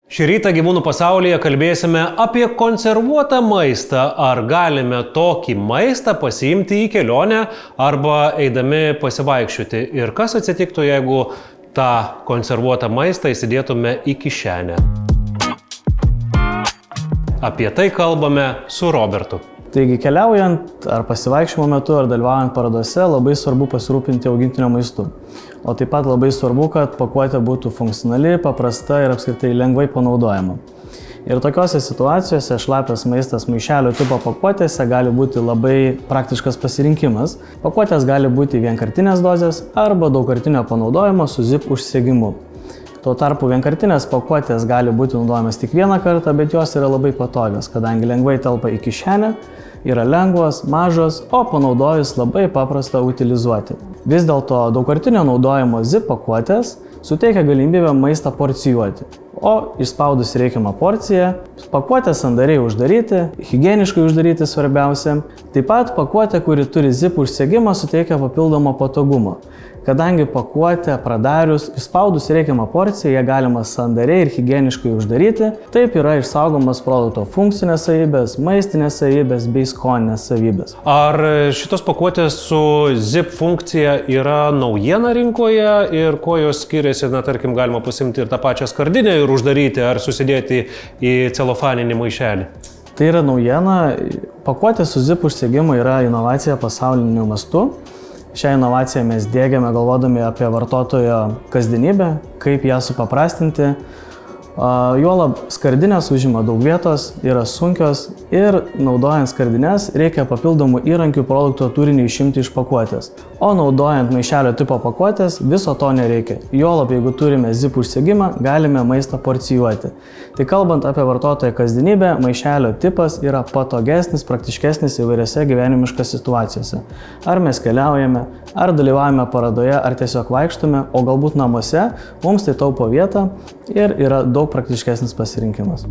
Šį rytą gyvūnų pasaulyje kalbėsime apie konservuotą maistą. Ar galime tokį maistą pasiimti į kelionę arba eidami pasivaikščioti? Ir kas atsitiktų, jeigu tą konservuotą maistą įsidėtume į kišenę? Apie tai kalbame su Robertu. Taigi keliaujant ar pasivaikščiojimo metu ar dalyvaujant parodose labai svarbu pasirūpinti augintinio maistu. O taip pat labai svarbu, kad pakuotė būtų funkcionali, paprasta ir apskritai lengvai panaudojama. Ir tokiose situacijose šlapias maistas maišelio tipo pakuotėse gali būti labai praktiškas pasirinkimas. Pakuotės gali būti vienkartinės dozės arba daugkartinio panaudojimo su zip užsegimu. Tuo tarpu vienkartinės pakuotės gali būti naudojamas tik vieną kartą, bet jos yra labai patogios, kadangi lengvai telpa į kišenę, yra lengvos, mažos, o panaudojus labai paprasta utilizuoti. Vis dėlto daugkartinio naudojimo zip pakuotės suteikia galimybę maistą porcijuoti. O išspaudus reikiamą porciją, pakuotę sandariai uždaryti, higieniškai uždaryti svarbiausia. Taip pat pakuotė, kuri turi zip užsegimą, suteikia papildomą patogumą. Kadangi pakuotę pradarius, išspaudus reikiamą porciją, ją galima sandariai ir higieniškai uždaryti, taip yra išsaugomas produkto funkcinės savybės, maistinės savybės bei skoninės savybės. Ar šitos pakuotės su zip funkcija yra naujiena rinkoje ir kuo jos skiriasi, tarkim, galima pasimti ir tą pačią skardinę ir uždaryti ar susidėti į celofaninį maišelį? Tai yra naujiena. Pakuotė su zip užsegimu yra inovacija pasauliniu mastu. Šią inovaciją mes diegiame galvodami apie vartotojo kasdienybę, kaip ją supaprastinti. Juolab skardinės užima daug vietos, yra sunkios ir naudojant skardines reikia papildomų įrankių produkto turinį išimti iš pakuotės. O naudojant maišelio tipo pakuotės viso to nereikia. Juolab, jeigu turime zip užsegimą, galime maistą porcijuoti. Tai kalbant apie vartotojo kasdienybę, maišelio tipas yra patogesnis, praktiškesnis įvairiose gyvenimiškose situacijose. Ar mes keliaujame, ar dalyvaujame parodoje, ar tiesiog vaikštome, o galbūt namuose, mums tai taupo vietą ir yra daug praktiškesnis pasirinkimas.